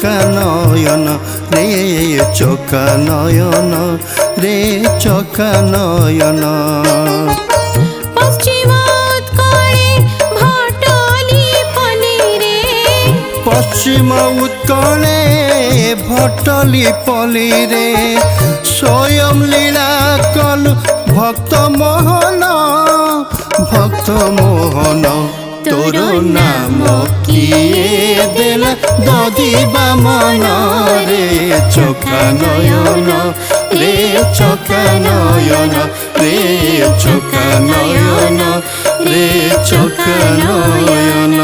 চোখা নয়ন রে চোখা নয়ন রে চোখা নয়ন। পশ্চিম উৎকলে ভটলি পলি রে স্বয়ং লীলা কলু ভক্ত মোহন ভক্ত মোহন। তোর নাম কিয়ে দেলা দধিবা মন রে চোখা নয়ন রে চোখা নয়ন রে চোখা নয়ন রে চোখা নয়ন।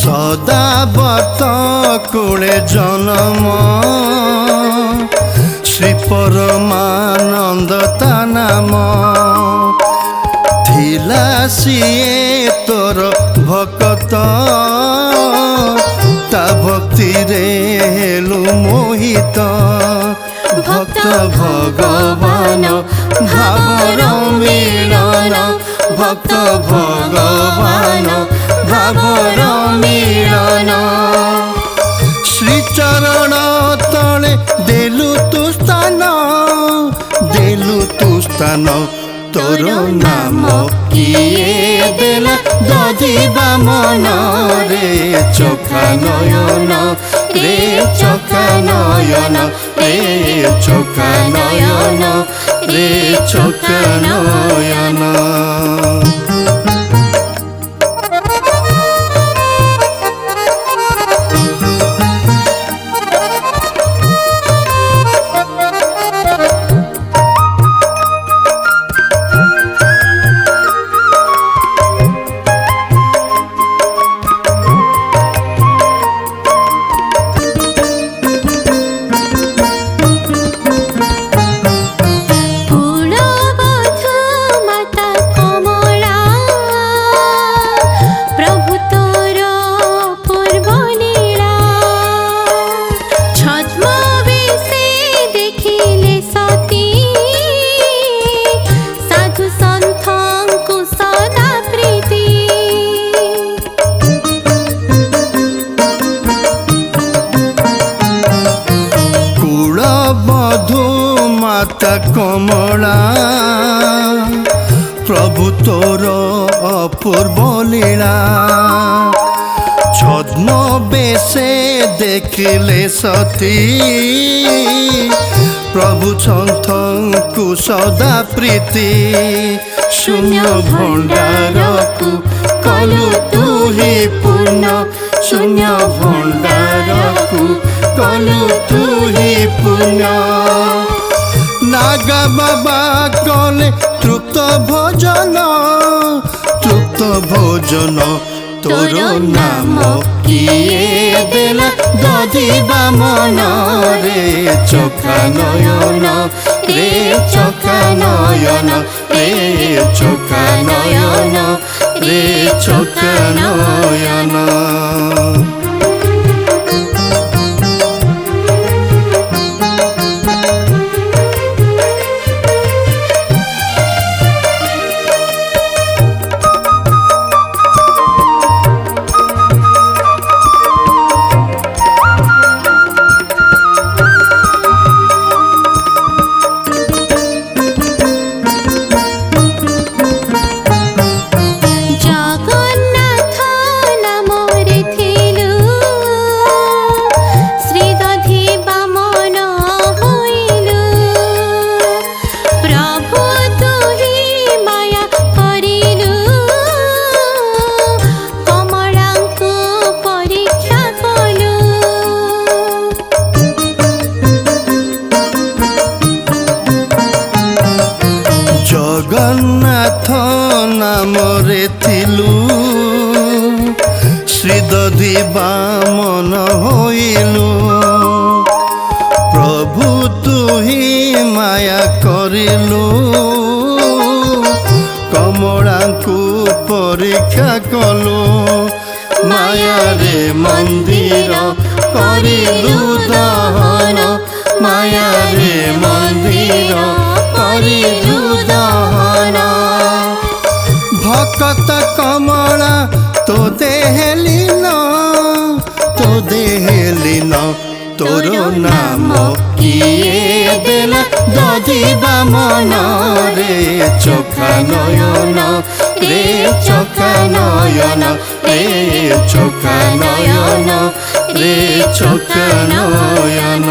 সদাবর্ত কুলে জনম শ্রী পরমানন্দ তা নাম। থিলা সিয়ে তোর ভকত তা ভক্তিরে হেলু মোহিত। ভক্ত ভগবান ভাবর মিলন ভক্ত ভগবান ভাবর মিলন। শ্রীচরণ তলে দেলু তু স্থান দেলু তু স্থান। তোর নাম কিয়ে দেলা দধিবা মন রে চোখা নয়ন রে চোখা নয়ন রে চোখা নয়ন রে চোখা নয়ন। মাতা কমলা প্রভু তোর অপূর্ব লীলা। ছদ্ম বেশে দেখিলে সতী প্রভু সন্থଙ୍କୁ সদা প্রীতি। শূন্য ভণ্ডারকু কলু তুহি পূর্ণ শূন্য ভণ্ডারকু কলু তুহি পূর্ণ। নাগা বাবা কলে তৃপ্ত ভোজন তৃপ্ত ভোজন। তোর নাম কিয়ে দেলা দধিবা মন রে চোখা নয়ন রে চোখা নয়ন রে চোখা নয়ন রে চোখা নয়ন। জগন্নাথ নাম କରିଲୁ ଶ୍ରୀଦଧି ବାମନ ହୋଇଲୁ ପ୍ରଭୁ ତୁ ହିଁ ମାୟା କରିଲୁ କମଳାଙ୍କୁ ପରୀକ୍ଷା କଲୁ ମାୟାରେ ମନ୍ଦିର କରିଲୁ ଦହନ ମାୟାରେ ମନ୍ଦିର କରିଲୁ ଦହନ ଭକତ କମଳା ତୋ ଦେହେଲିନ ତୋର ନାମ କିଏ ଦେଲା ଦଧି ବାମନ ରେ ଚକା ନୟନ ରେ ଚକା ନୟନ ରେ ଚକା ନୟନ ରେ ଚକା ନୟନ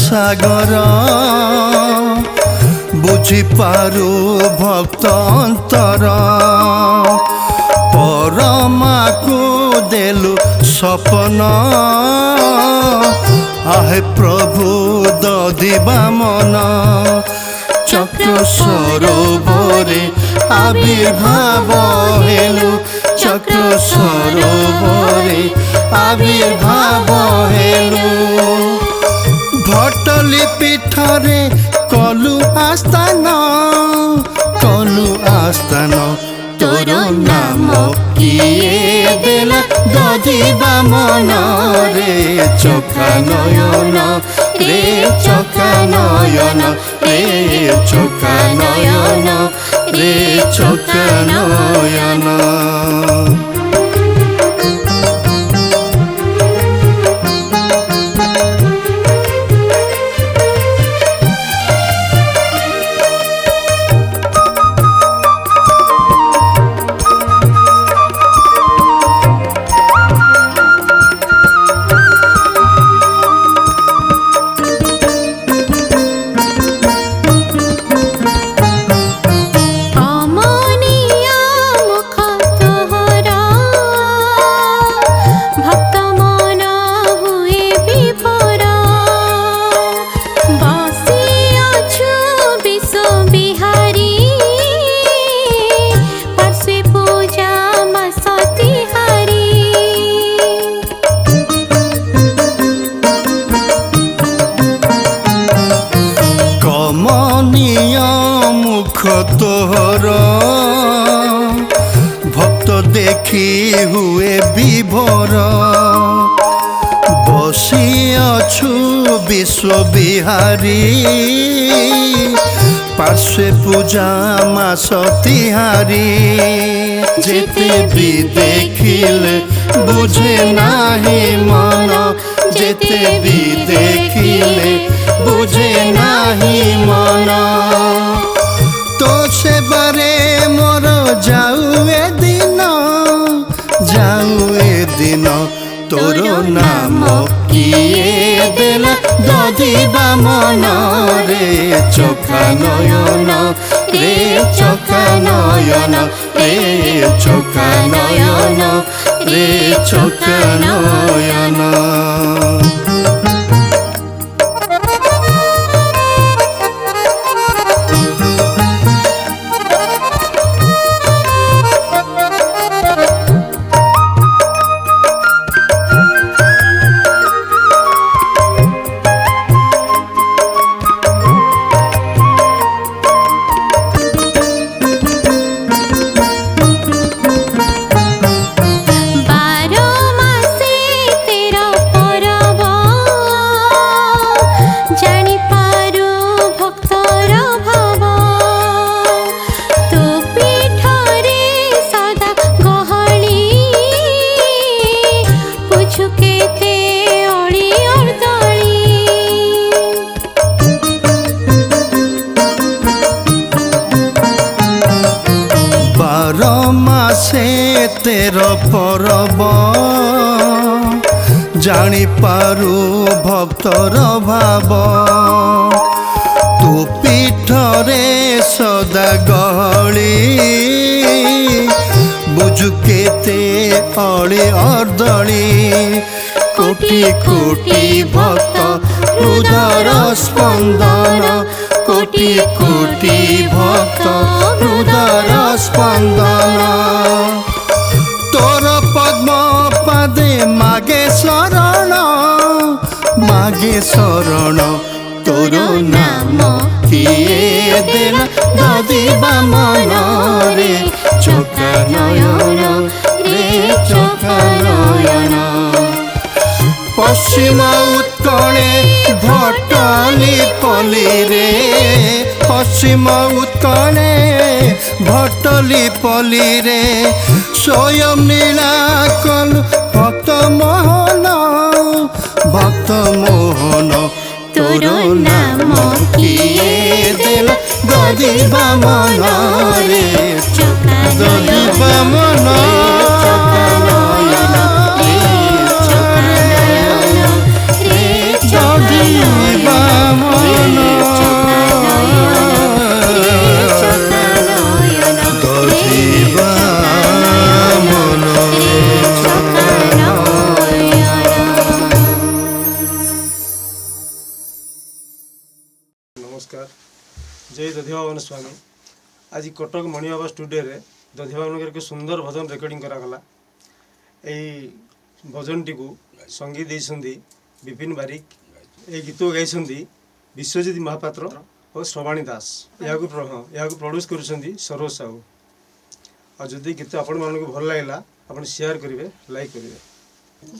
সাগর বুঝিপারু ভক্ত অন্তর পরমাকু দেলু সপন আহে প্রভু দধি বামন চক্র সরোবরে আবির্ভাব হেলু চক্র সরোবরে আবির্ভাব হেলু ভটলি পীঠরে কলু আস্থান তোর নাম কিয়ে দেলা দধি বামন রে চকা নয়ন রে চকা নয়ন রে চকা নয়ন রে চকা নয়ন তোহর ভক্ত দেখি হুয়ে বিভোর বসি অছু বিশ্ববিহারী পার্শ্বে পূজা মাস তিহারি যেতে বি দেখিলে বুঝে নাহি মন যেতে বি দেখিলে বুঝে নাহি মন তো সেবারে মোর যাও এ দিন তোর নাম কিয়ে দেলা দধি বামন রে চকা নয়ন রে চকা নয়ন রে চকা নয়ন রে চকা নয়ন ପରବ ଜାଣିପାରୁ ଭକ୍ତର ଭାବ ତୁ ପୀଠରେ ସଦା ଗହଳି ବୁଝୁ କେତେ ଅଳି ଅର୍ଦ୍ଦଳି କୋଟି କୋଟି ଭକ୍ତ ହୃଦୟର ସ୍ପନ୍ଦନ କୋଟି କୋଟି ଭକ୍ତ ହୃଦୟର ସ୍ପନ୍ଦନ ତୋର ପଦ୍ମ ପାଦେ ମାଗେ ଶରଣ ତୋର ନାମ କିଏ ଦେଲା ଦଦିବା ମନରେ ଚକା ନୟନ ରେ ଚକା ନୟନ পশ্চিম উৎকলে ভটলি পলিরে পশ্চিম উৎকলে ভটলি পলিরে স্বয়ং নীলাকল ভক্ত মোহন তোর নাম কিয়ে দেলা দদিবা মনরে দদিবা মন नमस्कार जय दधिबाबन स्वामी आज कटक मणिबाबा स्टूडियो रे दधिबाबन एक सुंदर भजन रेकर्डिंग करागला यही भजन टी को संगीत देइसंदी विपिन बारिक ये गीत गाइसंदी विश्वजित महापात्र और श्रवाणी दास या प्रोड्यूस करुछंदी सरोज साहू और जदि गीत आपण मानक भल लागला आपण शेयर करिवे लाइक करिवे।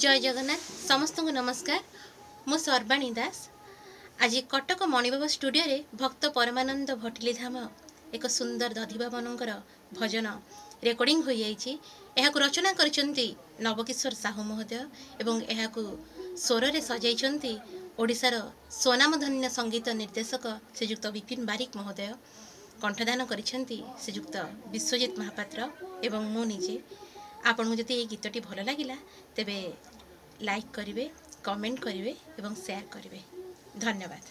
जय जगन्नाथ समस्त को नमस्कार मु सर्वाणी दास आज कटक मणिबाबा स्टूडियो रे भक्त परमानंद भटली धाम एक सुंदर दधिबाबनकर भजन रेकर्डिंग हो जाइछि। एहाकु रचना करिसंती नवकिशोर साहू महोदय एवं एहाकु स्वर रे सजाइछंती ओडिसार स्वनामधन्य संगीत निर्देशक श्रीयुक्त विपिन बारिक महोदय कंठदान करिसंती श्रीयुक्त विश्वजित महापात्र एवं मु निजे। आपन जदि ये गीतटी भल लागिला तेबे लाइक करिवे कमेंट करिवे एवं शेयर करिवे। धन्यवाद।